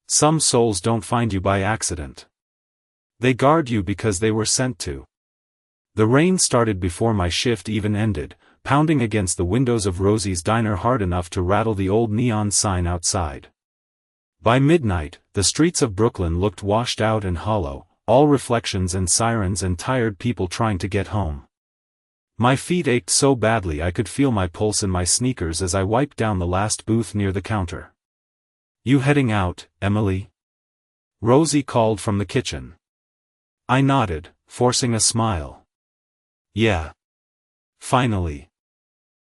Some souls don't find you by accident. They guard you because they were sent to. The rain started before my shift even ended, pounding against the windows of Rosie's diner hard enough to rattle the old neon sign outside. By midnight, the streets of Brooklyn looked washed out and hollow, all reflections and sirens and tired people trying to get home. My feet ached so badly I could feel my pulse in my sneakers as I wiped down the last booth near the counter. "You heading out, Emily?" Rosie called from the kitchen. I nodded, forcing a smile. Yeah. Finally.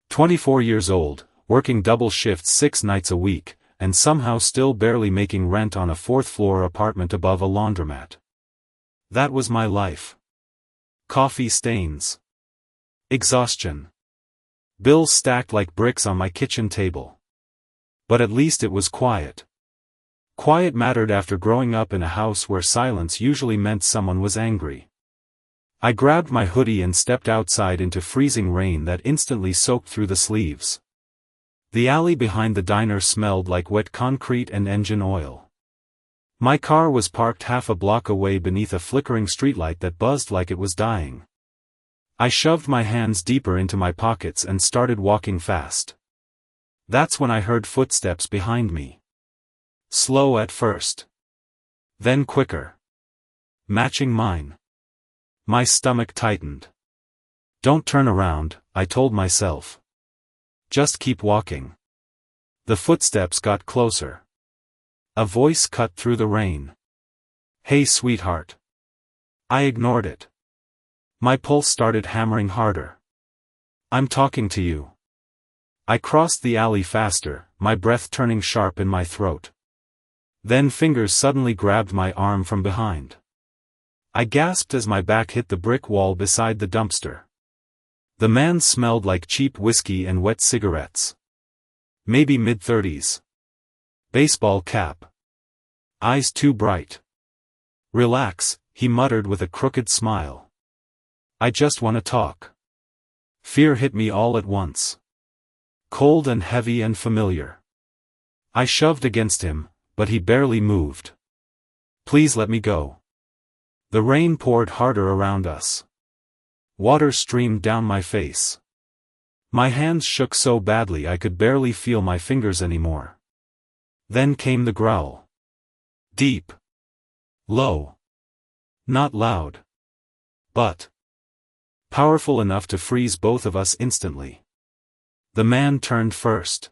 24 years old, working double shifts 6 nights a week, and somehow still barely making rent on a 4th-floor apartment above a laundromat. That was my life. Coffee stains. Exhaustion. Bills stacked like bricks on my kitchen table. But at least it was quiet. Quiet mattered after growing up in a house where silence usually meant someone was angry. I grabbed my hoodie and stepped outside into freezing rain that instantly soaked through the sleeves. The alley behind the diner smelled like wet concrete and engine oil. My car was parked half a block away beneath a flickering streetlight that buzzed like it was dying. I shoved my hands deeper into my pockets and started walking fast. That's when I heard footsteps behind me. Slow at first. Then quicker. Matching mine. My stomach tightened. Don't turn around, I told myself. Just keep walking. The footsteps got closer. A voice cut through the rain. "Hey, sweetheart." I ignored it. My pulse started hammering harder. "I'm talking to you." I crossed the alley faster, my breath turning sharp in my throat. Then fingers suddenly grabbed my arm from behind. I gasped as my back hit the brick wall beside the dumpster. The man smelled like cheap whiskey and wet cigarettes. Maybe mid-30s. Baseball cap. Eyes too bright. "Relax," he muttered with a crooked smile. "I just want to talk." Fear hit me all at once. Cold and heavy and familiar. I shoved against him, but he barely moved. "Please let me go." The rain poured harder around us. Water streamed down my face. My hands shook so badly I could barely feel my fingers anymore. Then came the growl. Deep. Low. Not loud. But powerful enough to freeze both of us instantly. The man turned first.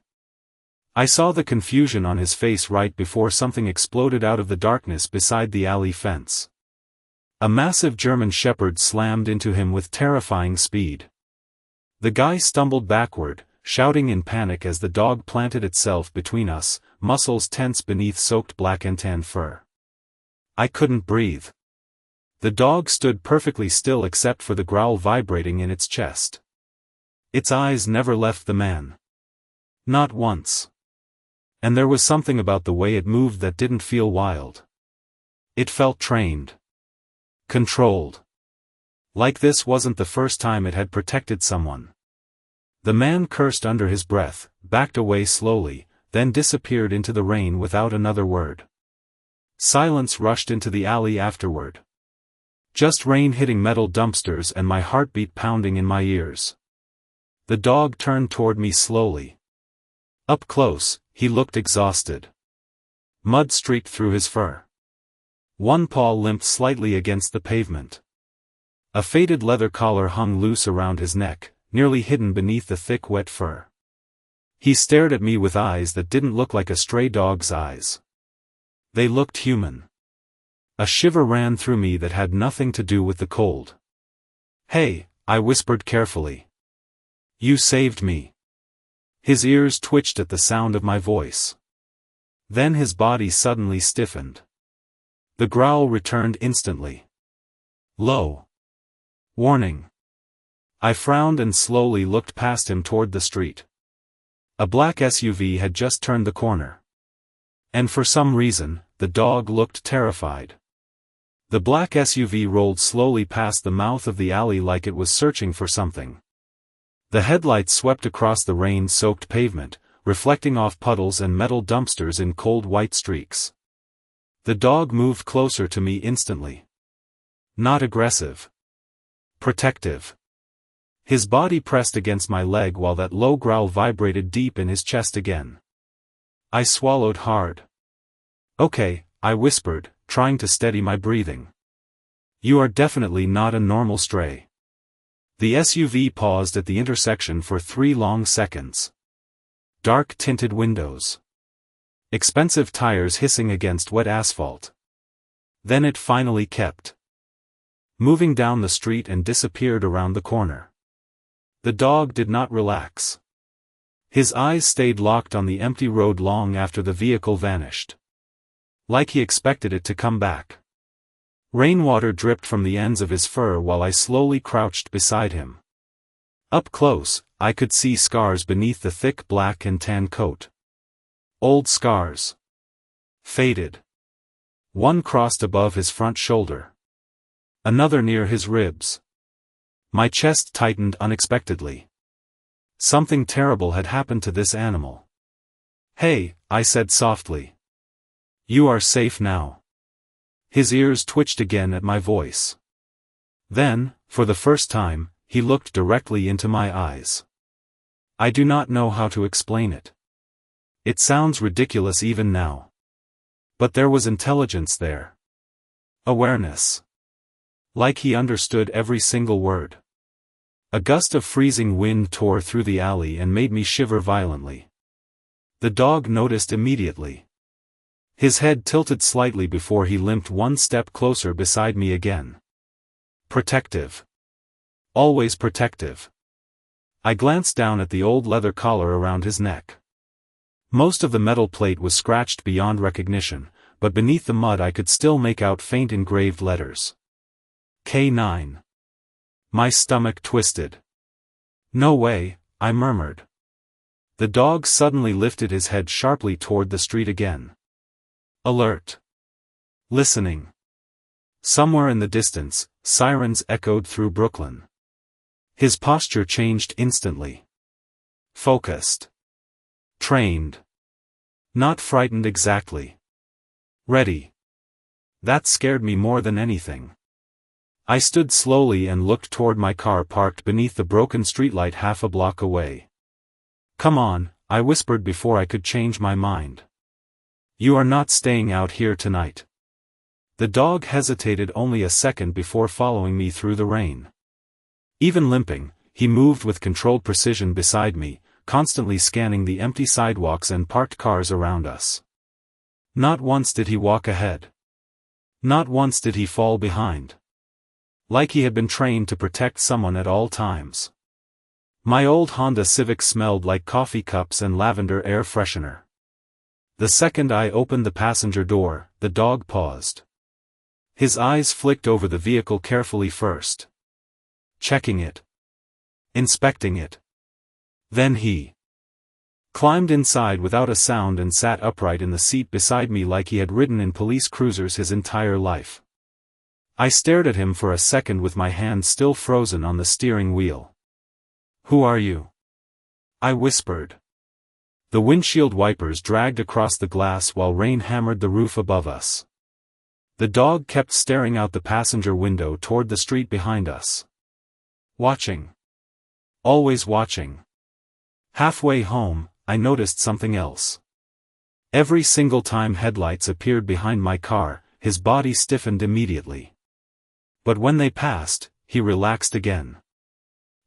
I saw the confusion on his face right before something exploded out of the darkness beside the alley fence. A massive German shepherd slammed into him with terrifying speed. The guy stumbled backward, shouting in panic as the dog planted itself between us, muscles tense beneath soaked black and tan fur. I couldn't breathe. The dog stood perfectly still except for the growl vibrating in its chest. Its eyes never left the man. Not once. And there was something about the way it moved that didn't feel wild. It felt trained. Controlled. Like this wasn't the first time it had protected someone. The man cursed under his breath, backed away slowly, then disappeared into the rain without another word. Silence rushed into the alley afterward. Just rain hitting metal dumpsters and my heartbeat pounding in my ears. The dog turned toward me slowly. Up close, he looked exhausted. Mud streaked through his fur. One paw limped slightly against the pavement. A faded leather collar hung loose around his neck, nearly hidden beneath the thick wet fur. He stared at me with eyes that didn't look like a stray dog's eyes. They looked human. A shiver ran through me that had nothing to do with the cold. "Hey," I whispered carefully. "You saved me." His ears twitched at the sound of my voice. Then his body suddenly stiffened. The growl returned instantly. Low. Warning. I frowned and slowly looked past him toward the street. A black SUV had just turned the corner. And for some reason, the dog looked terrified. The black SUV rolled slowly past the mouth of the alley like it was searching for something. The headlights swept across the rain-soaked pavement, reflecting off puddles and metal dumpsters in cold white streaks. The dog moved closer to me instantly. Not aggressive. Protective. His body pressed against my leg while that low growl vibrated deep in his chest again. I swallowed hard. "Okay," I whispered, trying to steady my breathing. "You are definitely not a normal stray." The SUV paused at the intersection for 3 long seconds. Dark tinted windows. Expensive tires hissing against wet asphalt. Then it finally kept moving down the street and disappeared around the corner. The dog did not relax. His eyes stayed locked on the empty road long after the vehicle vanished. Like he expected it to come back. Rainwater dripped from the ends of his fur while I slowly crouched beside him. Up close, I could see scars beneath the thick black and tan coat. Old scars. Faded. One crossed above his front shoulder. Another near his ribs. My chest tightened unexpectedly. Something terrible had happened to this animal. "Hey," I said softly. "You are safe now." His ears twitched again at my voice. Then, for the first time, he looked directly into my eyes. I do not know how to explain it. It sounds ridiculous even now. But there was intelligence there. Awareness. Like he understood every single word. A gust of freezing wind tore through the alley and made me shiver violently. The dog noticed immediately. His head tilted slightly before he limped 1 step closer beside me again. Protective. Always protective. I glanced down at the old leather collar around his neck. Most of the metal plate was scratched beyond recognition, but beneath the mud I could still make out faint engraved letters. K9. My stomach twisted. "No way," I murmured. The dog suddenly lifted his head sharply toward the street again. Alert. Listening. Somewhere in the distance, sirens echoed through Brooklyn. His posture changed instantly. Focused. Trained. Not frightened exactly. Ready. That scared me more than anything. I stood slowly and looked toward my car parked beneath the broken streetlight half a block away. "Come on," I whispered before I could change my mind. "You are not staying out here tonight." The dog hesitated only a second before following me through the rain. Even limping, he moved with controlled precision beside me, constantly scanning the empty sidewalks and parked cars around us. Not once did he walk ahead. Not once did he fall behind. Like he had been trained to protect someone at all times. My old Honda Civic smelled like coffee cups and lavender air freshener. The second I opened the passenger door, the dog paused. His eyes flicked over the vehicle carefully first. Checking it. Inspecting it. Then he climbed inside without a sound and sat upright in the seat beside me like he had ridden in police cruisers his entire life. I stared at him for a second with my hand still frozen on the steering wheel. "Who are you?" I whispered. The windshield wipers dragged across the glass while rain hammered the roof above us. The dog kept staring out the passenger window toward the street behind us. Watching. Always watching. Halfway home, I noticed something else. Every single time headlights appeared behind my car, his body stiffened immediately. But when they passed, he relaxed again.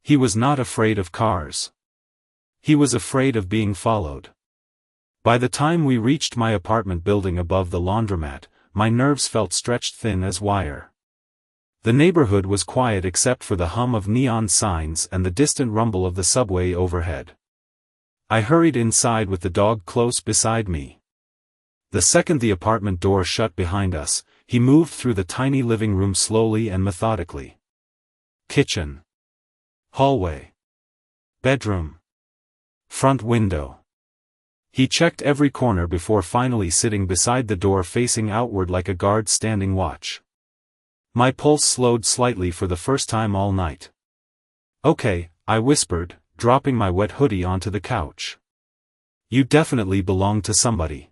He was not afraid of cars. He was afraid of being followed. By the time we reached my apartment building above the laundromat, my nerves felt stretched thin as wire. The neighborhood was quiet except for the hum of neon signs and the distant rumble of the subway overhead. I hurried inside with the dog close beside me. The second the apartment door shut behind us, he moved through the tiny living room slowly and methodically. Kitchen. Hallway. Bedroom. Front window. He checked every corner before finally sitting beside the door facing outward like a guard standing watch. My pulse slowed slightly for the first time all night. "Okay," I whispered, dropping my wet hoodie onto the couch. "You definitely belong to somebody."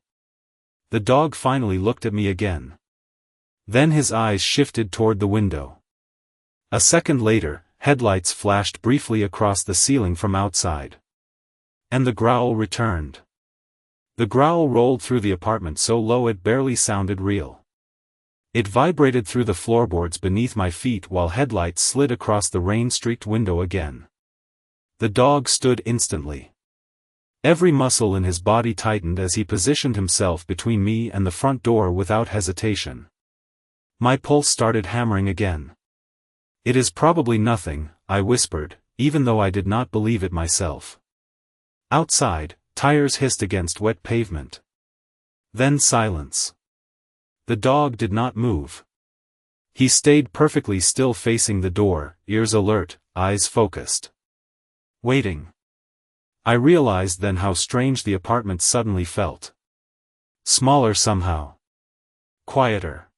The dog finally looked at me again. Then his eyes shifted toward the window. A second later, headlights flashed briefly across the ceiling from outside. And the growl returned. The growl rolled through the apartment so low it barely sounded real. It vibrated through the floorboards beneath my feet while headlights slid across the rain-streaked window again. The dog stood instantly. Every muscle in his body tightened as he positioned himself between me and the front door without hesitation. My pulse started hammering again. "It is probably nothing," I whispered, even though I did not believe it myself. Outside, tires hissed against wet pavement. Then silence. The dog did not move. He stayed perfectly still facing the door, ears alert, eyes focused. Waiting. I realized then how strange the apartment suddenly felt. Smaller somehow. Quieter.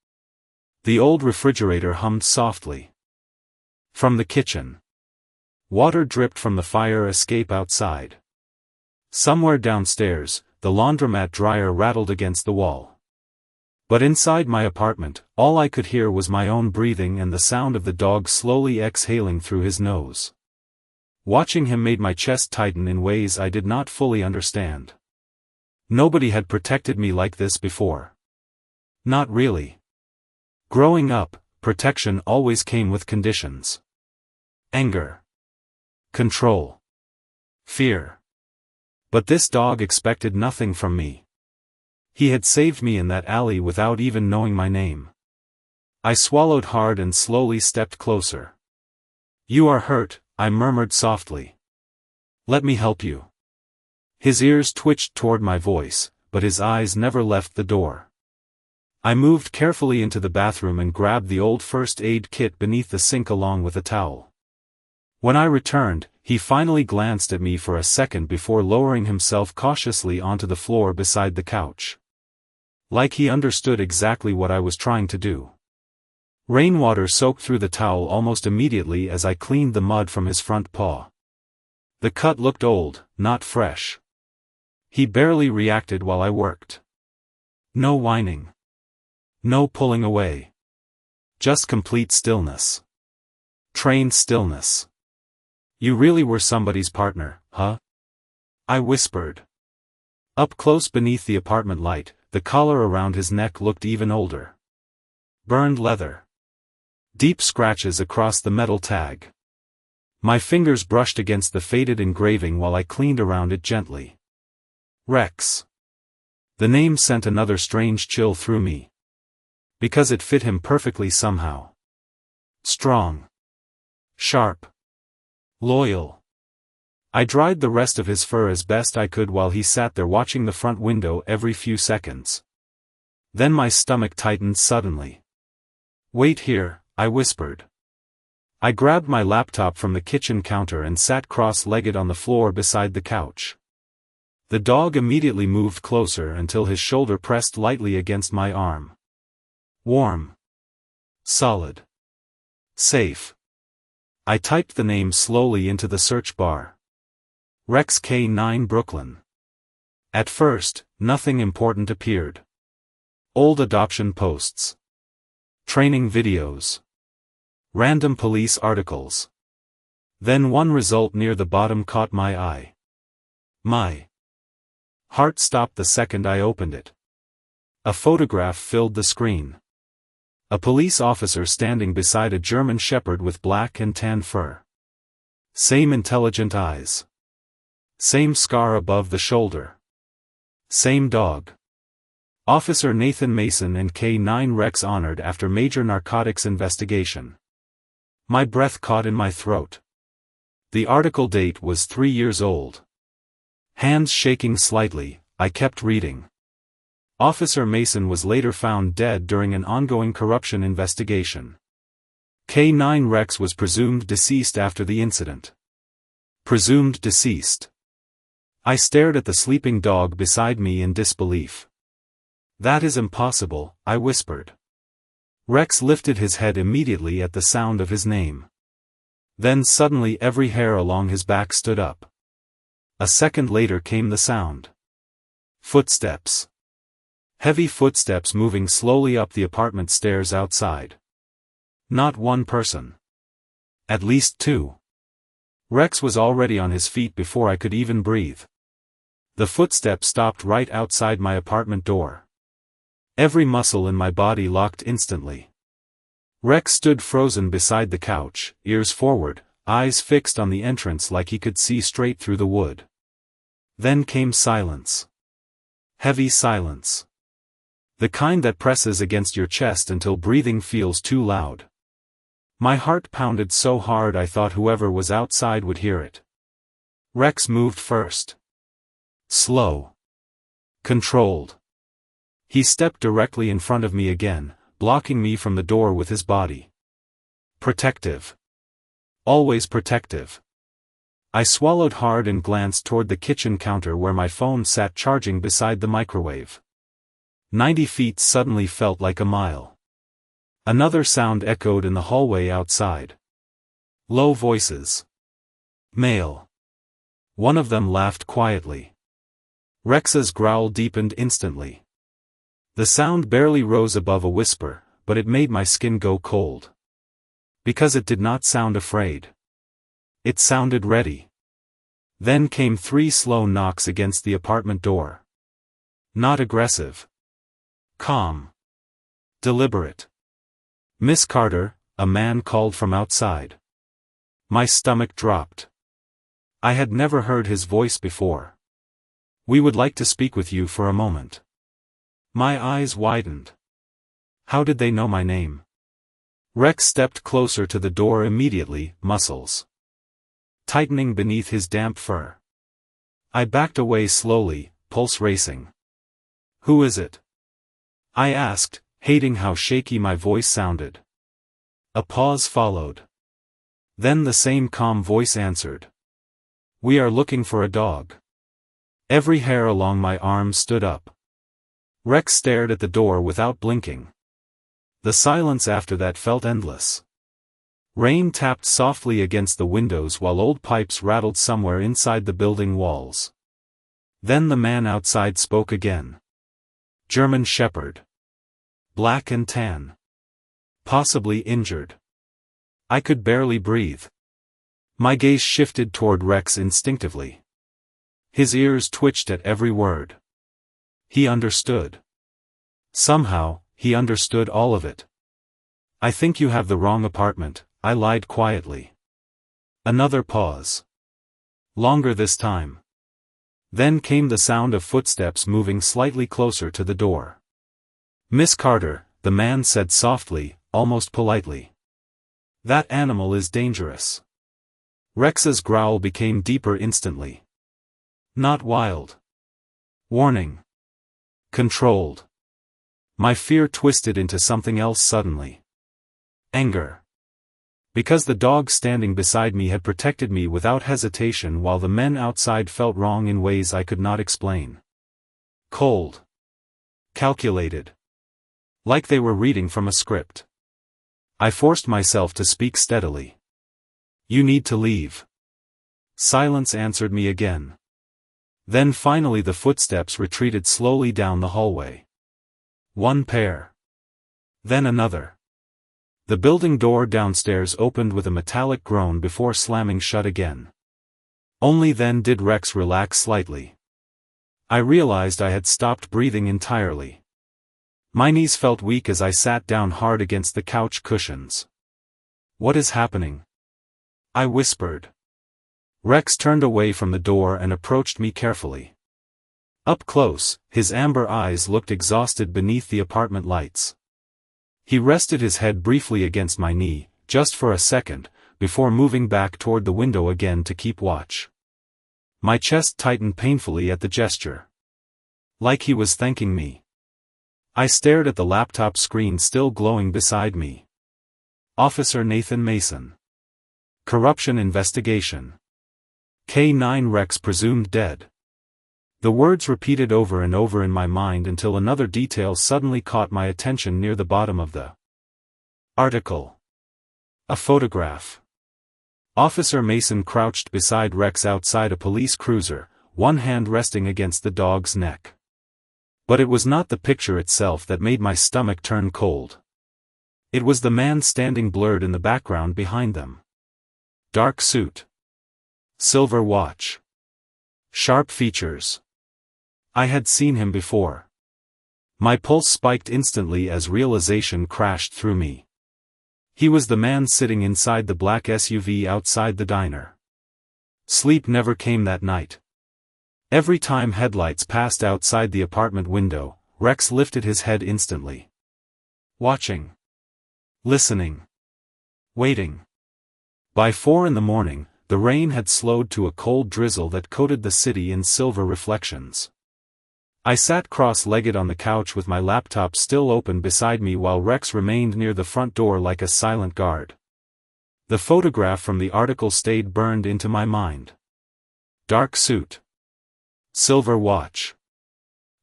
The old refrigerator hummed softly. From the kitchen. Water dripped from the fire escape outside. Somewhere downstairs, the laundromat dryer rattled against the wall. But inside my apartment, all I could hear was my own breathing and the sound of the dog slowly exhaling through his nose. Watching him made my chest tighten in ways I did not fully understand. Nobody had protected me like this before. Not really. Growing up, protection always came with conditions. Anger. Control. Fear. But this dog expected nothing from me. He had saved me in that alley without even knowing my name. I swallowed hard and slowly stepped closer. "You are hurt," I murmured softly. "Let me help you." His ears twitched toward my voice, but his eyes never left the door. I moved carefully into the bathroom and grabbed the old first aid kit beneath the sink along with a towel. When I returned, he finally glanced at me for a second before lowering himself cautiously onto the floor beside the couch. Like he understood exactly what I was trying to do. Rainwater soaked through the towel almost immediately as I cleaned the mud from his front paw. The cut looked old, not fresh. He barely reacted while I worked. No whining. No pulling away. Just complete stillness. Trained stillness. "You really were somebody's partner, huh?" I whispered. Up close beneath the apartment light, the collar around his neck looked even older. Burned leather. Deep scratches across the metal tag. My fingers brushed against the faded engraving while I cleaned around it gently. Rex. The name sent another strange chill through me. Because it fit him perfectly somehow. Strong. Sharp. Loyal. I dried the rest of his fur as best I could while he sat there watching the front window every few seconds. Then my stomach tightened suddenly. "Wait here," I whispered. I grabbed my laptop from the kitchen counter and sat cross-legged on the floor beside the couch. The dog immediately moved closer until his shoulder pressed lightly against my arm. Warm. Solid. Safe. I typed the name slowly into the search bar. Rex K9 Brooklyn. At first, nothing important appeared. Old adoption posts. Training videos. Random police articles. Then one result near the bottom caught my eye. My heart stopped the second I opened it. A photograph filled the screen. A police officer standing beside a German shepherd with black and tan fur. Same intelligent eyes. Same scar above the shoulder. Same dog. Officer Nathan Mason and K9 Rex honored after major narcotics investigation. My breath caught in my throat. The article date was 3 years old. Hands shaking slightly, I kept reading. Officer Mason was later found dead during an ongoing corruption investigation. K9 Rex was presumed deceased after the incident. Presumed deceased. I stared at the sleeping dog beside me in disbelief. "That is impossible," I whispered. Rex lifted his head immediately at the sound of his name. Then suddenly every hair along his back stood up. A second later came the sound. Footsteps. Heavy footsteps moving slowly up the apartment stairs outside. Not one person. At least two. Rex was already on his feet before I could even breathe. The footsteps stopped right outside my apartment door. Every muscle in my body locked instantly. Rex stood frozen beside the couch, ears forward, eyes fixed on the entrance like he could see straight through the wood. Then came silence. Heavy silence. The kind that presses against your chest until breathing feels too loud. My heart pounded so hard I thought whoever was outside would hear it. Rex moved first. Slow. Controlled. He stepped directly in front of me again, blocking me from the door with his body. Protective. Always protective. I swallowed hard and glanced toward the kitchen counter where my phone sat charging beside the microwave. 90 feet suddenly felt like a mile. Another sound echoed in the hallway outside. Low voices. Male. One of them laughed quietly. Rex's growl deepened instantly. The sound barely rose above a whisper, but it made my skin go cold. Because it did not sound afraid. It sounded ready. Then came 3 slow knocks against the apartment door. Not aggressive. Calm. Deliberate. "Miss Carter," a man called from outside. My stomach dropped. I had never heard his voice before. "We would like to speak with you for a moment." My eyes widened. How did they know my name? Rex stepped closer to the door immediately, muscles tightening beneath his damp fur. I backed away slowly, pulse racing. "Who is it?" I asked, hating how shaky my voice sounded. A pause followed. Then the same calm voice answered. "We are looking for a dog." Every hair along my arm stood up. Rex stared at the door without blinking. The silence after that felt endless. Rain tapped softly against the windows while old pipes rattled somewhere inside the building walls. Then the man outside spoke again. German Shepherd. Black and tan. Possibly injured. I could barely breathe. My gaze shifted toward Rex instinctively. His ears twitched at every word. He understood. Somehow, he understood all of it. "I think you have the wrong apartment," I lied quietly. Another pause. Longer this time. Then came the sound of footsteps moving slightly closer to the door. "Miss Carter," the man said softly, almost politely. "That animal is dangerous." Rex's growl became deeper instantly. Not wild. Warning. Controlled. My fear twisted into something else suddenly. Anger. Because the dog standing beside me had protected me without hesitation while the men outside felt wrong in ways I could not explain. Cold. Calculated. Like they were reading from a script. I forced myself to speak steadily. "You need to leave." Silence answered me again. Then finally the footsteps retreated slowly down the hallway. One pair. Then another. The building door downstairs opened with a metallic groan before slamming shut again. Only then did Rex relax slightly. I realized I had stopped breathing entirely. My knees felt weak as I sat down hard against the couch cushions. "What is happening?" I whispered. Rex turned away from the door and approached me carefully. Up close, his amber eyes looked exhausted beneath the apartment lights. He rested his head briefly against my knee, just for a second, before moving back toward the window again to keep watch. My chest tightened painfully at the gesture. Like he was thanking me. I stared at the laptop screen still glowing beside me. Officer Nathan Mason. Corruption investigation. K9 Rex presumed dead. The words repeated over and over in my mind until another detail suddenly caught my attention near the bottom of the article. A photograph. Officer Mason crouched beside Rex outside a police cruiser, one hand resting against the dog's neck. But it was not the picture itself that made my stomach turn cold. It was the man standing blurred in the background behind them. Dark suit. Silver watch. Sharp features. I had seen him before. My pulse spiked instantly as realization crashed through me. He was the man sitting inside the black SUV outside the diner. Sleep never came that night. Every time headlights passed outside the apartment window, Rex lifted his head instantly. Watching. Listening. Waiting. By 4 in the morning, the rain had slowed to a cold drizzle that coated the city in silver reflections. I sat cross-legged on the couch with my laptop still open beside me while Rex remained near the front door like a silent guard. The photograph from the article stayed burned into my mind. Dark suit. Silver watch.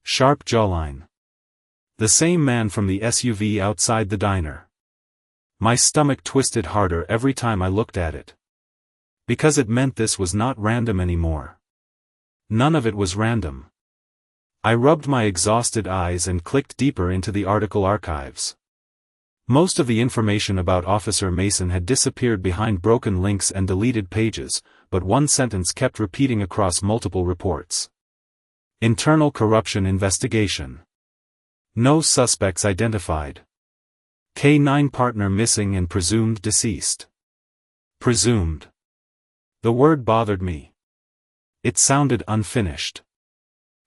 Sharp jawline. The same man from the SUV outside the diner. My stomach twisted harder every time I looked at it. Because it meant this was not random anymore. None of it was random. I rubbed my exhausted eyes and clicked deeper into the article archives. Most of the information about Officer Mason had disappeared behind broken links and deleted pages, but one sentence kept repeating across multiple reports. Internal corruption investigation. No suspects identified. K-9 partner missing and presumed deceased. Presumed. The word bothered me. It sounded unfinished.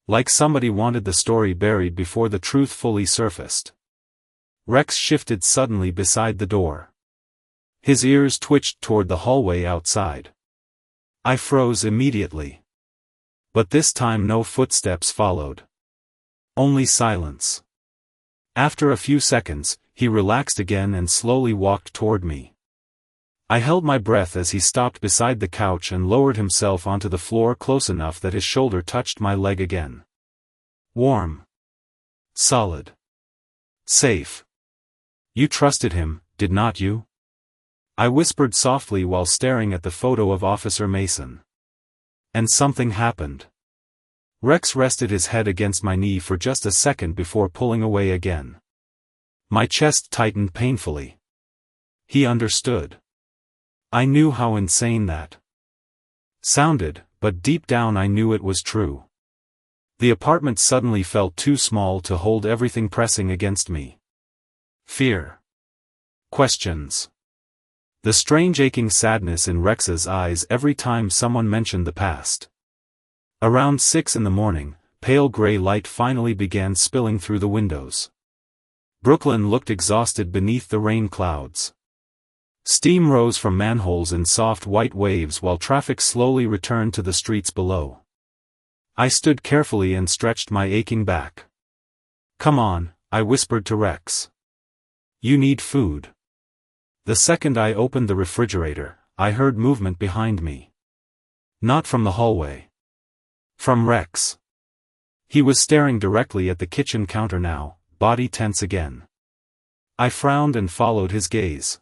Like somebody wanted the story buried before the truth fully surfaced. Rex shifted suddenly beside the door. His ears twitched toward the hallway outside. I froze immediately. But this time no footsteps followed. Only silence. After a few seconds, he relaxed again and slowly walked toward me. I held my breath as he stopped beside the couch and lowered himself onto the floor close enough that his shoulder touched my leg again. Warm. Solid. Safe. You trusted him, did not you? I whispered softly while staring at the photo of Officer Mason. And something happened. Rex rested his head against my knee for just a second before pulling away again. My chest tightened painfully. He understood. I knew how insane that sounded, but deep down I knew it was true. The apartment suddenly felt too small to hold everything pressing against me. Fear. Questions. The strange aching sadness in Rex's eyes every time someone mentioned the past. Around 6 in the morning, pale gray light finally began spilling through the windows. Brooklyn looked exhausted beneath the rain clouds. Steam rose from manholes in soft white waves while traffic slowly returned to the streets below. I stood carefully and stretched my aching back. Come on, I whispered to Rex. You need food. The second I opened the refrigerator, I heard movement behind me. Not from the hallway. From Rex. He was staring directly at the kitchen counter now, body tense again. I frowned and followed his gaze.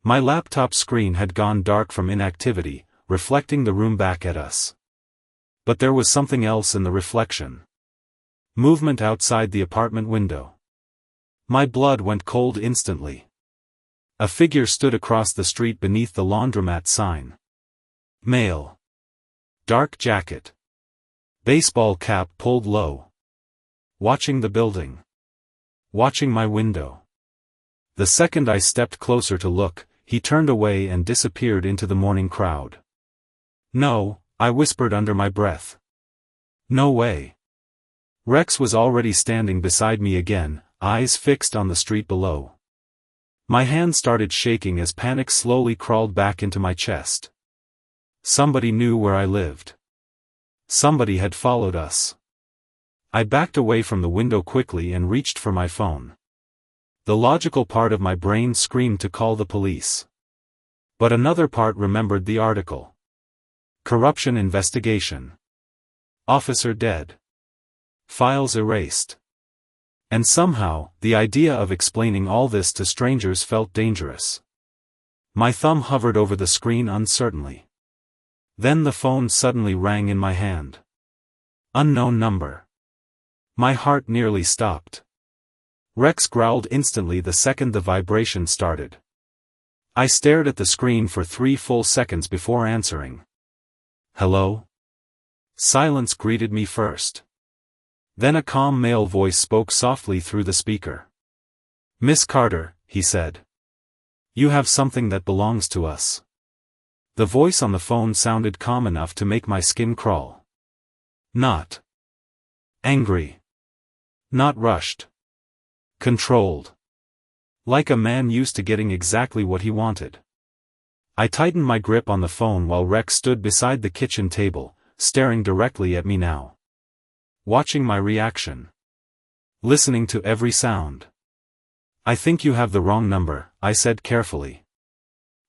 My laptop screen had gone dark from inactivity, reflecting the room back at us. But there was something else in the reflection. Movement outside the apartment window. My blood went cold instantly. A figure stood across the street beneath the laundromat sign. Male. Dark jacket. Baseball cap pulled low. Watching the building. Watching my window. The second I stepped closer to look, he turned away and disappeared into the morning crowd. No, I whispered under my breath. No way. Rex was already standing beside me again, eyes fixed on the street below. My hand started shaking as panic slowly crawled back into my chest. Somebody knew where I lived. Somebody had followed us. I backed away from the window quickly and reached for my phone. The logical part of my brain screamed to call the police. But another part remembered the article. Corruption investigation. Officer dead. Files erased. And somehow, the idea of explaining all this to strangers felt dangerous. My thumb hovered over the screen uncertainly. Then the phone suddenly rang in my hand. Unknown number. My heart nearly stopped. Rex growled instantly the second the vibration started. I stared at the screen for 3 full seconds before answering. Hello? Silence greeted me first. Then a calm male voice spoke softly through the speaker. Miss Carter, he said. You have something that belongs to us. The voice on the phone sounded calm enough to make my skin crawl. Not angry. Not rushed. Controlled. Like a man used to getting exactly what he wanted. I tightened my grip on the phone while Rex stood beside the kitchen table, staring directly at me now. Watching my reaction. Listening to every sound. I think you have the wrong number, I said carefully.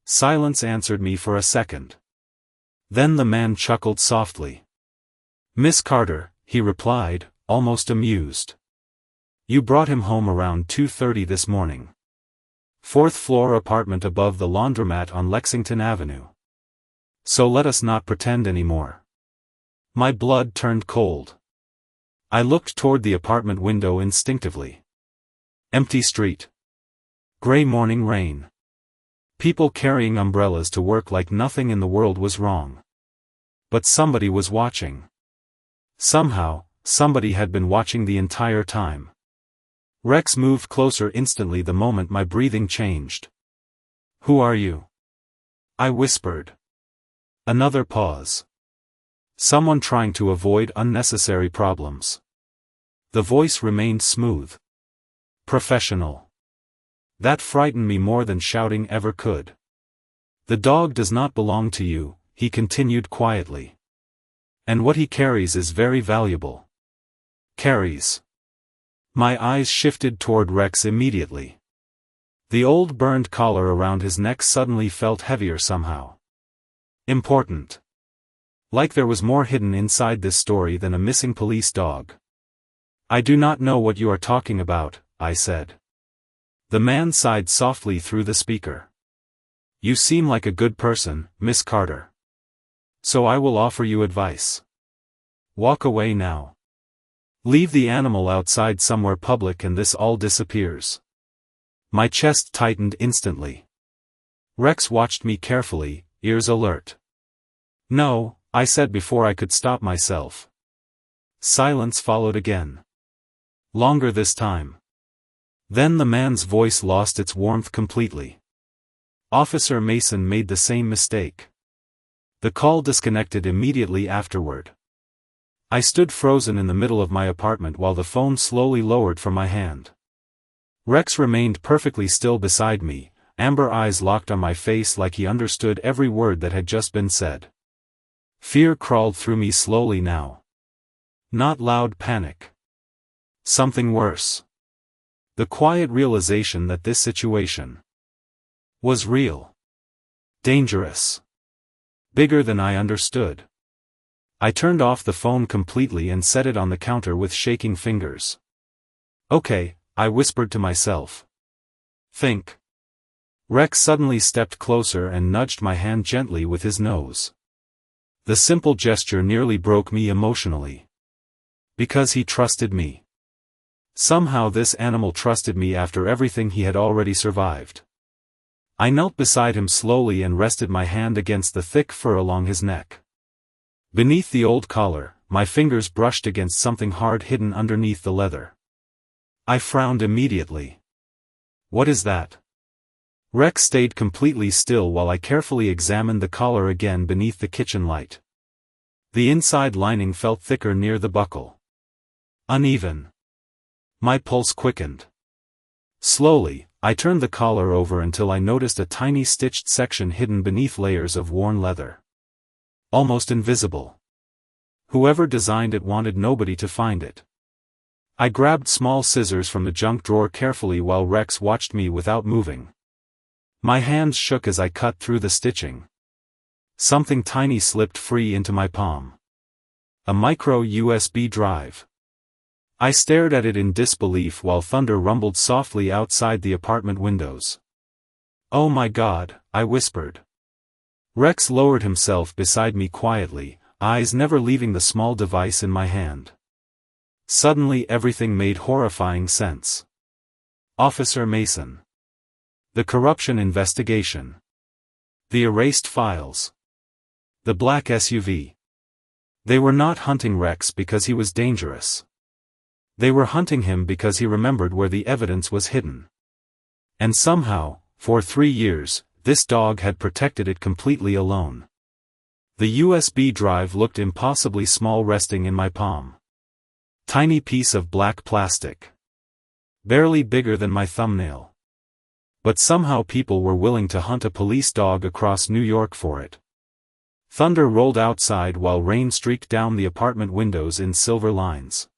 Silence answered me for a second. Then the man chuckled softly. Miss Carter, he replied, almost amused. You brought him home around 2:30 this morning. 4th floor apartment above the laundromat on Lexington Avenue. So let us not pretend anymore. My blood turned cold. I looked toward the apartment window instinctively. Empty street. Gray morning rain. People carrying umbrellas to work like nothing in the world was wrong. But somebody was watching. Somehow, somebody had been watching the entire time. Rex moved closer instantly the moment my breathing changed. Who are you? I whispered. Another pause. Someone trying to avoid unnecessary problems. The voice remained smooth. Professional. That frightened me more than shouting ever could. The dog does not belong to you, he continued quietly. And what he carries is very valuable. Carries. My eyes shifted toward Rex immediately. The old burned collar around his neck suddenly felt heavier somehow. Important. Like there was more hidden inside this story than a missing police dog. I do not know what you are talking about, I said. The man sighed softly through the speaker. You seem like a good person, Miss Carter. So I will offer you advice. Walk away now. Leave the animal outside somewhere public and this all disappears. My chest tightened instantly. Rex watched me carefully, ears alert. No, I said before I could stop myself. Silence followed again. Longer this time. Then the man's voice lost its warmth completely. Officer Mason made the same mistake. The call disconnected immediately afterward. I stood frozen in the middle of my apartment while the phone slowly lowered from my hand. Rex remained perfectly still beside me, amber eyes locked on my face like he understood every word that had just been said. Fear crawled through me slowly now. Not loud panic. Something worse. The quiet realization that this situation was real. Dangerous. Bigger than I understood. I turned off the phone completely and set it on the counter with shaking fingers. Okay, I whispered to myself. Think. Rex suddenly stepped closer and nudged my hand gently with his nose. The simple gesture nearly broke me emotionally. Because he trusted me. Somehow this animal trusted me after everything he had already survived. I knelt beside him slowly and rested my hand against the thick fur along his neck. Beneath the old collar, my fingers brushed against something hard hidden underneath the leather. I frowned immediately. What is that? Rex stayed completely still while I carefully examined the collar again beneath the kitchen light. The inside lining felt thicker near the buckle. Uneven. My pulse quickened. Slowly, I turned the collar over until I noticed a tiny stitched section hidden beneath layers of worn leather. Almost invisible. Whoever designed it wanted nobody to find it. I grabbed small scissors from the junk drawer carefully while Rex watched me without moving. My hands shook as I cut through the stitching. Something tiny slipped free into my palm. A micro USB drive. I stared at it in disbelief while thunder rumbled softly outside the apartment windows. Oh my God, I whispered. Rex lowered himself beside me quietly, eyes never leaving the small device in my hand. Suddenly everything made horrifying sense. Officer Mason. The corruption investigation. The erased files. The black SUV. They were not hunting Rex because he was dangerous. They were hunting him because he remembered where the evidence was hidden. And somehow, for 3 years, this dog had protected it completely alone. The USB drive looked impossibly small resting in my palm. Tiny piece of black plastic. Barely bigger than my thumbnail. But somehow people were willing to hunt a police dog across New York for it. Thunder rolled outside while rain streaked down the apartment windows in silver lines.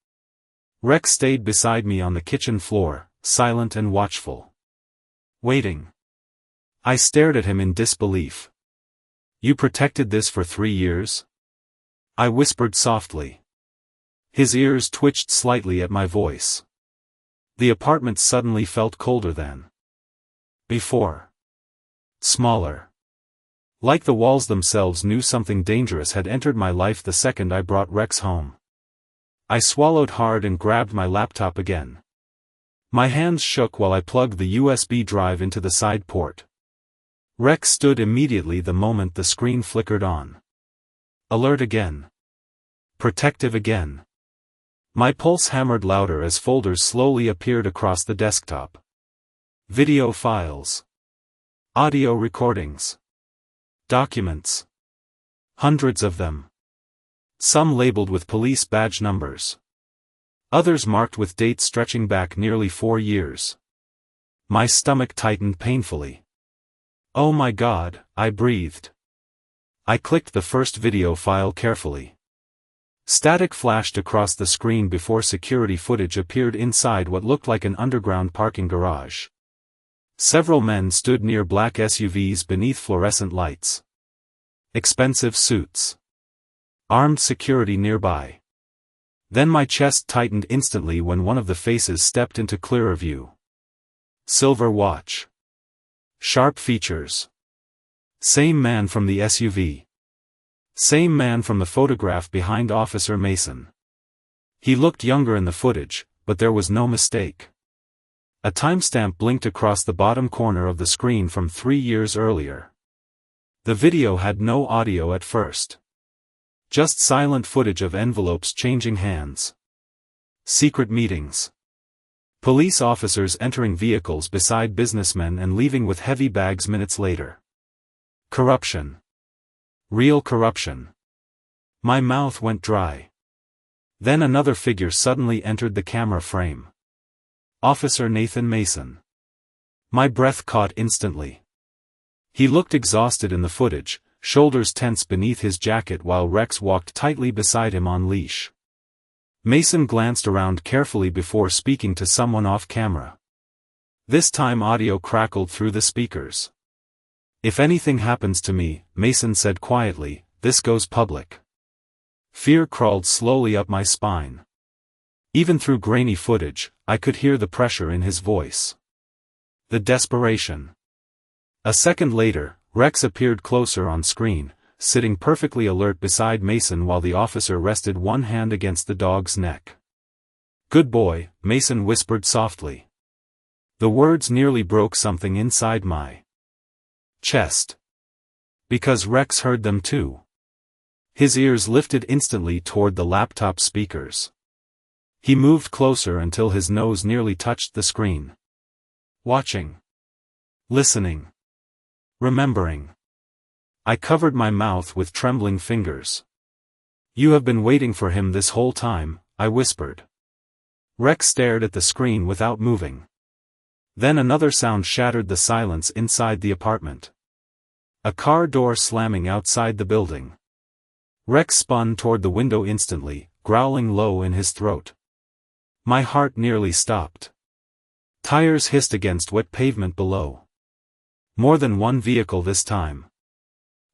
Rex stayed beside me on the kitchen floor, silent and watchful. Waiting. I stared at him in disbelief. "You protected this for 3 years?" I whispered softly. His ears twitched slightly at my voice. The apartment suddenly felt colder than before. Smaller. Like the walls themselves knew something dangerous had entered my life the second I brought Rex home. I swallowed hard and grabbed my laptop again. My hands shook while I plugged the USB drive into the side port. Rex stood immediately the moment the screen flickered on. Alert again. Protective again. My pulse hammered louder as folders slowly appeared across the desktop. Video files. Audio recordings. Documents. Hundreds of them. Some labeled with police badge numbers. Others marked with dates stretching back nearly 4 years. My stomach tightened painfully. "Oh my God," I breathed. I clicked the first video file carefully. Static flashed across the screen before security footage appeared inside what looked like an underground parking garage. Several men stood near black SUVs beneath fluorescent lights. Expensive suits. Armed security nearby. Then my chest tightened instantly when one of the faces stepped into clearer view. Silver watch. Sharp features. Same man from the SUV. Same man from the photograph behind Officer Mason. He looked younger in the footage, but there was no mistake. A timestamp blinked across the bottom corner of the screen from 3 years earlier. The video had no audio at first. Just silent footage of envelopes changing hands. Secret meetings. Police officers entering vehicles beside businessmen and leaving with heavy bags minutes later. Corruption. Real corruption. My mouth went dry. Then another figure suddenly entered the camera frame. Officer Nathan Mason. My breath caught instantly. He looked exhausted in the footage, shoulders tense beneath his jacket while Rex walked tightly beside him on leash. Mason glanced around carefully before speaking to someone off camera. This time audio crackled through the speakers. "If anything happens to me," Mason said quietly, "this goes public." Fear crawled slowly up my spine. Even through grainy footage, I could hear the pressure in his voice. The desperation. A second later, Rex appeared closer on screen, sitting perfectly alert beside Mason while the officer rested one hand against the dog's neck. "Good boy," Mason whispered softly. The words nearly broke something inside my chest. Because Rex heard them too. His ears lifted instantly toward the laptop speakers. He moved closer until his nose nearly touched the screen. Watching. Listening. Remembering. I covered my mouth with trembling fingers. "You have been waiting for him this whole time," I whispered. Rex stared at the screen without moving. Then another sound shattered the silence inside the apartment. A car door slamming outside the building. Rex spun toward the window instantly, growling low in his throat. My heart nearly stopped. Tires hissed against wet pavement below. More than one vehicle this time.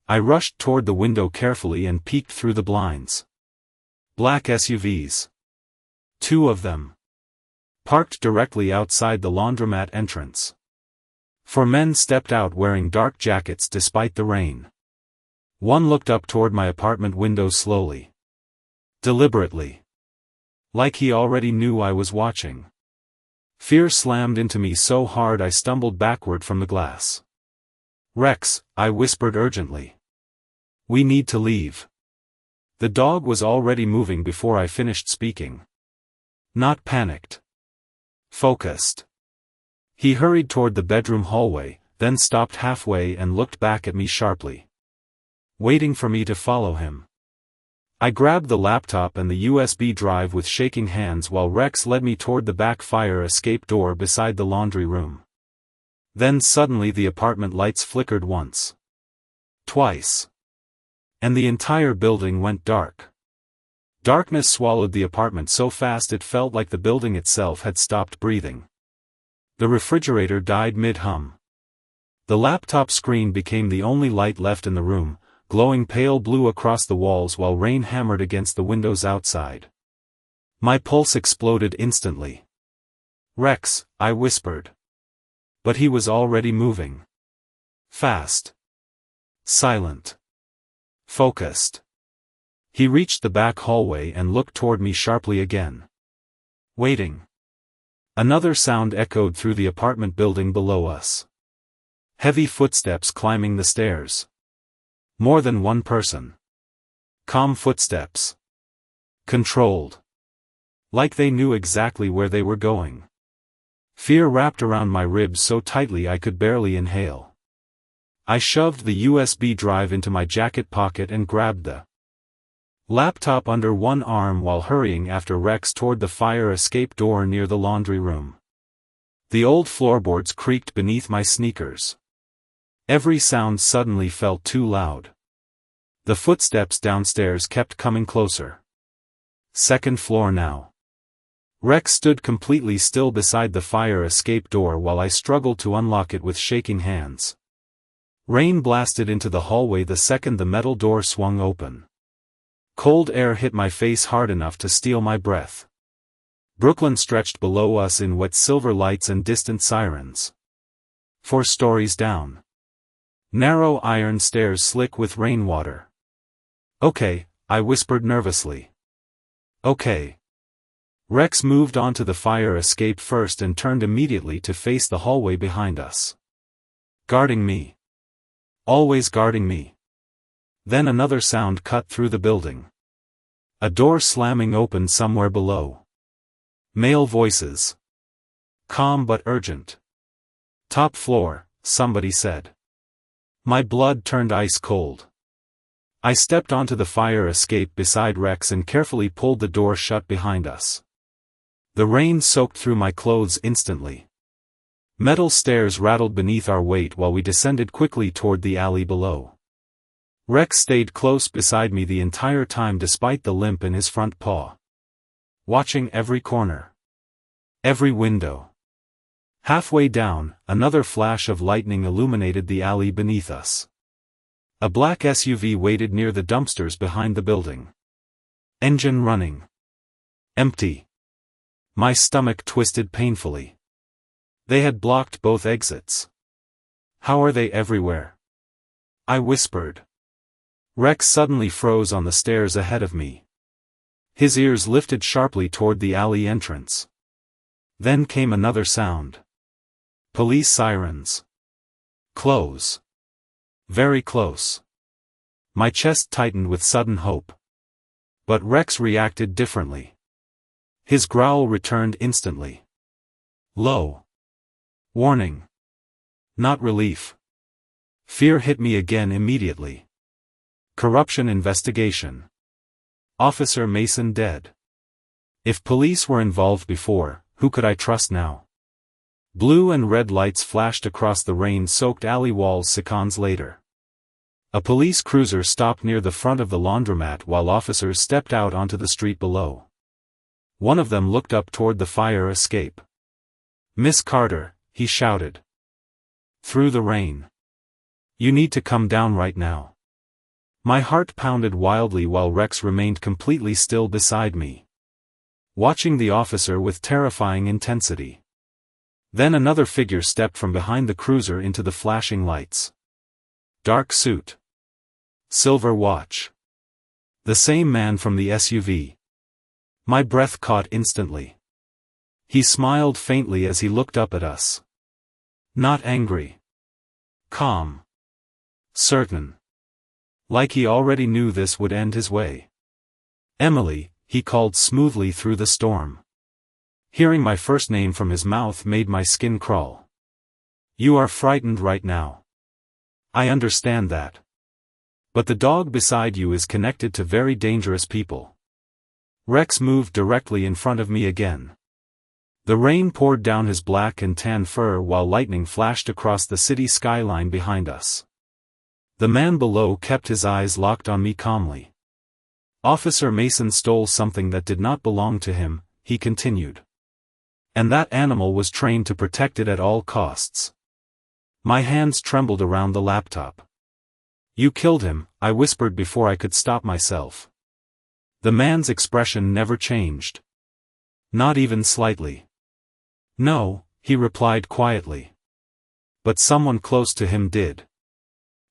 I rushed toward the window carefully and peeked through the blinds. Black SUVs. 2 of them. Parked directly outside the laundromat entrance. 4 men stepped out wearing dark jackets despite the rain. One looked up toward my apartment window slowly. Deliberately. Like he already knew I was watching. Fear slammed into me so hard I stumbled backward from the glass. "Rex," I whispered urgently. "We need to leave." The dog was already moving before I finished speaking. Not panicked. Focused. He hurried toward the bedroom hallway, then stopped halfway and looked back at me sharply. Waiting for me to follow him. I grabbed the laptop and the USB drive with shaking hands while Rex led me toward the back fire escape door beside the laundry room. Then suddenly the apartment lights flickered once. Twice. And the entire building went dark. Darkness swallowed the apartment so fast it felt like the building itself had stopped breathing. The refrigerator died mid-hum. The laptop screen became the only light left in the room, glowing pale blue across the walls while rain hammered against the windows outside. My pulse exploded instantly. "Rex," I whispered. But he was already moving. Fast. Silent. Focused. He reached the back hallway and looked toward me sharply again. Waiting. Another sound echoed through the apartment building below us. Heavy footsteps climbing the stairs. More than one person. Calm footsteps. Controlled. Like they knew exactly where they were going. Fear wrapped around my ribs so tightly I could barely inhale. I shoved the USB drive into my jacket pocket and grabbed the laptop under one arm while hurrying after Rex toward the fire escape door near the laundry room. The old floorboards creaked beneath my sneakers. Every sound suddenly felt too loud. The footsteps downstairs kept coming closer. Second floor now. Rex stood completely still beside the fire escape door while I struggled to unlock it with shaking hands. Rain blasted into the hallway the second the metal door swung open. Cold air hit my face hard enough to steal my breath. Brooklyn stretched below us in wet silver lights and distant sirens. 4 stories down. Narrow iron stairs slick with rainwater. "Okay," I whispered nervously. "Okay." Rex moved onto the fire escape first and turned immediately to face the hallway behind us. Guarding me. Always guarding me. Then another sound cut through the building. A door slamming open somewhere below. Male voices. Calm but urgent. "Top floor," somebody said. My blood turned ice cold. I stepped onto the fire escape beside Rex and carefully pulled the door shut behind us. The rain soaked through my clothes instantly. Metal stairs rattled beneath our weight while we descended quickly toward the alley below. Rex stayed close beside me the entire time despite the limp in his front paw. Watching every corner. Every window. Halfway down, another flash of lightning illuminated the alley beneath us. A black SUV waited near the dumpsters behind the building. Engine running. Empty. My stomach twisted painfully. They had blocked both exits. "How are they everywhere?" I whispered. Rex suddenly froze on the stairs ahead of me. His ears lifted sharply toward the alley entrance. Then came another sound. Police sirens. Close. Very close. My chest tightened with sudden hope. But Rex reacted differently. His growl returned instantly. Low. Warning. Not relief. Fear hit me again immediately. Corruption investigation. Officer Mason dead. If police were involved before, who could I trust now? Blue and red lights flashed across the rain-soaked alley walls seconds later. A police cruiser stopped near the front of the laundromat while officers stepped out onto the street below. One of them looked up toward the fire escape. "Miss Carter," he shouted. Through the rain. "You need to come down right now." My heart pounded wildly while Rex remained completely still beside me. Watching the officer with terrifying intensity. Then another figure stepped from behind the cruiser into the flashing lights. Dark suit. Silver watch. The same man from the SUV. My breath caught instantly. He smiled faintly as he looked up at us. Not angry. Calm. Certain. Like he already knew this would end his way. Emily, he called smoothly through the storm. Hearing my first name from his mouth made my skin crawl. You are frightened right now. I understand that. But the dog beside you is connected to very dangerous people. Rex moved directly in front of me again. The rain poured down his black and tan fur while lightning flashed across the city skyline behind us. The man below kept his eyes locked on me calmly. Officer Mason stole something that did not belong to him, he continued. And that animal was trained to protect it at all costs. My hands trembled around the laptop. You killed him, I whispered before I could stop myself. The man's expression never changed. Not even slightly. No, he replied quietly. But someone close to him did.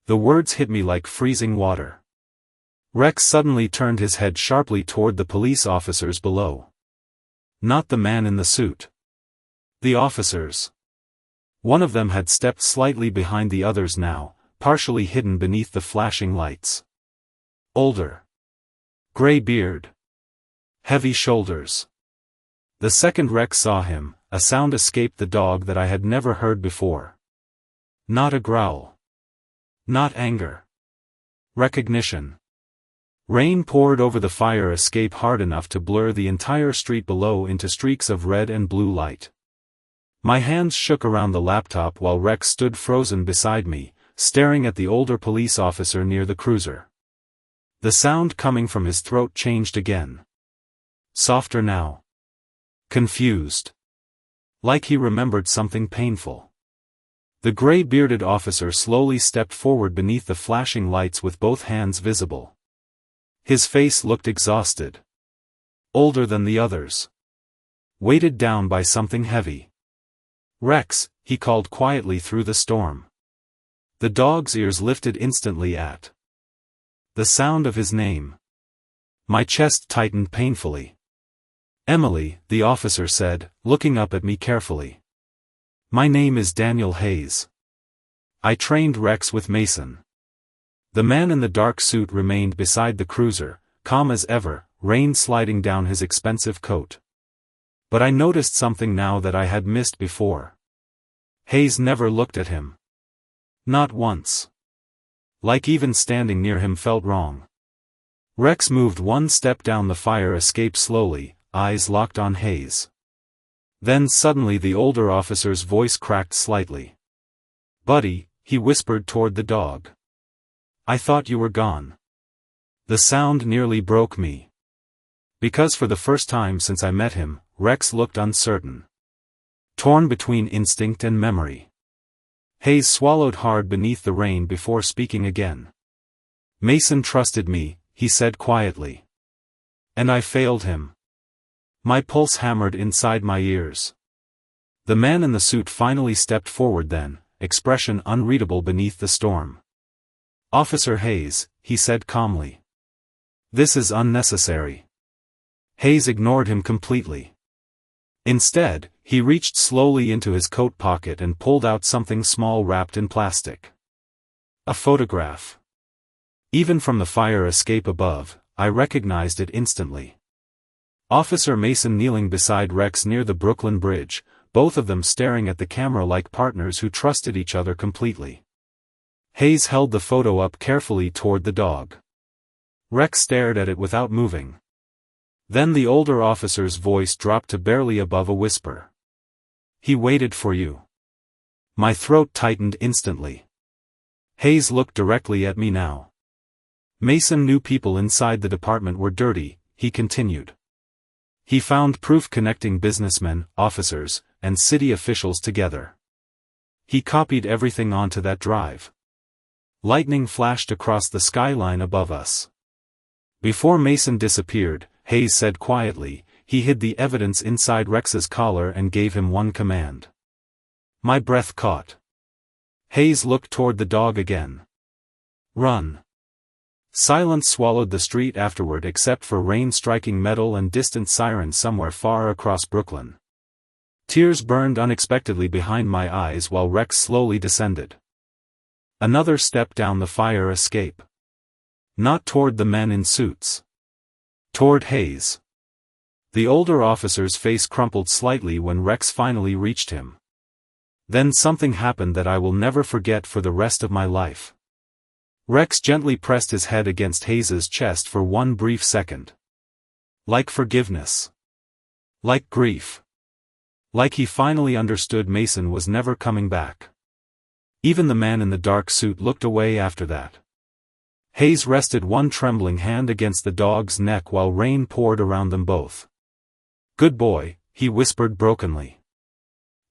The words hit me like freezing water. Rex suddenly turned his head sharply toward the police officers below. Not the man in the suit. The officers. One of them had stepped slightly behind the others now, partially hidden beneath the flashing lights. Older. Gray beard. Heavy shoulders. The second Rex saw him, a sound escaped the dog that I had never heard before. Not a growl. Not anger. Recognition. Rain poured over the fire escape hard enough to blur the entire street below into streaks of red and blue light. My hands shook around the laptop while Rex stood frozen beside me, staring at the older police officer near the cruiser. The sound coming from his throat changed again. Softer now. Confused. Like he remembered something painful. The gray-bearded officer slowly stepped forward beneath the flashing lights with both hands visible. His face looked exhausted. Older than the others. Weighted down by something heavy. Rex, he called quietly through the storm. The dog's ears lifted instantly at the sound of his name. My chest tightened painfully. Emily, the officer said, looking up at me carefully. My name is Daniel Hayes. I trained Rex with Mason. The man in the dark suit remained beside the cruiser, calm as ever, rain sliding down his expensive coat. But I noticed something now that I had missed before. Hayes never looked at him. Not once. Like even standing near him felt wrong. Rex moved one step down the fire escape slowly, eyes locked on Hayes. Then suddenly the older officer's voice cracked slightly. Buddy, he whispered toward the dog. I thought you were gone. The sound nearly broke me. Because for the first time since I met him, Rex looked uncertain. Torn between instinct and memory. Hayes swallowed hard beneath the rain before speaking again. Mason trusted me, he said quietly. And I failed him. My pulse hammered inside my ears. The man in the suit finally stepped forward then, expression unreadable beneath the storm. Officer Hayes, he said calmly. This is unnecessary. Hayes ignored him completely. Instead, he reached slowly into his coat pocket and pulled out something small wrapped in plastic. A photograph. Even from the fire escape above, I recognized it instantly. Officer Mason kneeling beside Rex near the Brooklyn Bridge, both of them staring at the camera like partners who trusted each other completely. Hayes held the photo up carefully toward the dog. Rex stared at it without moving. Then the older officer's voice dropped to barely above a whisper. He waited for you. My throat tightened instantly. Hayes looked directly at me now. Mason knew people inside the department were dirty, he continued. He found proof connecting businessmen, officers, and city officials together. He copied everything onto that drive. Lightning flashed across the skyline above us. Before Mason disappeared, Hayes said quietly, he hid the evidence inside Rex's collar and gave him one command. My breath caught. Hayes looked toward the dog again. Run. Silence swallowed the street afterward except for rain striking metal and distant sirens somewhere far across Brooklyn. Tears burned unexpectedly behind my eyes while Rex slowly descended. Another step down the fire escape. Not toward the men in suits. Toward Hayes. The older officer's face crumpled slightly when Rex finally reached him. Then something happened that I will never forget for the rest of my life. Rex gently pressed his head against Hayes's chest for one brief second. Like forgiveness. Like grief. Like he finally understood Mason was never coming back. Even the man in the dark suit looked away after that. Hayes rested one trembling hand against the dog's neck while rain poured around them both. "Good boy," he whispered brokenly.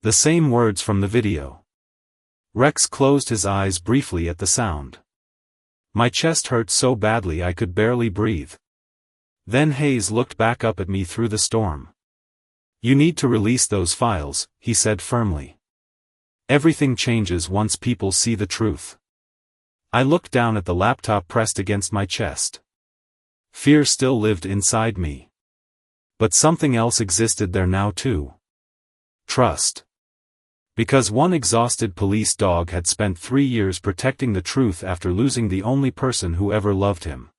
The same words from the video. Rex closed his eyes briefly at the sound. My chest hurt so badly I could barely breathe. Then Hayes looked back up at me through the storm. "You need to release those files," he said firmly. "Everything changes once people see the truth." I looked down at the laptop pressed against my chest. Fear still lived inside me. But something else existed there now too. Trust. Because one exhausted police dog had spent 3 years protecting the truth after losing the only person who ever loved him.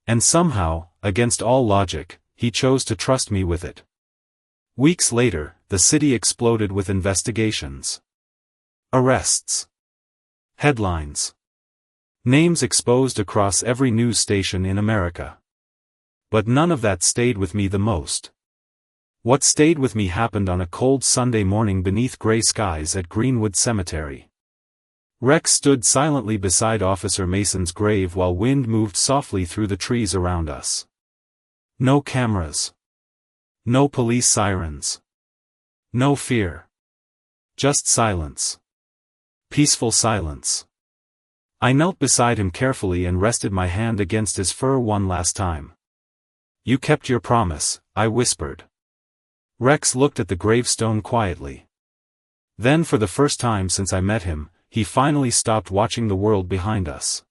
And somehow, against all logic, he chose to trust me with it. Weeks later, the city exploded with investigations. Arrests. Headlines. Names exposed across every news station in America. But none of that stayed with me the most. What stayed with me happened on a cold Sunday morning beneath gray skies at Greenwood Cemetery. Rex stood silently beside Officer Mason's grave while wind moved softly through the trees around us. No cameras. No police sirens. No fear. Just silence. Peaceful silence. I knelt beside him carefully and rested my hand against his fur one last time. "You kept your promise," I whispered. Rex looked at the gravestone quietly. Then for the first time since I met him, he finally stopped watching the world behind us.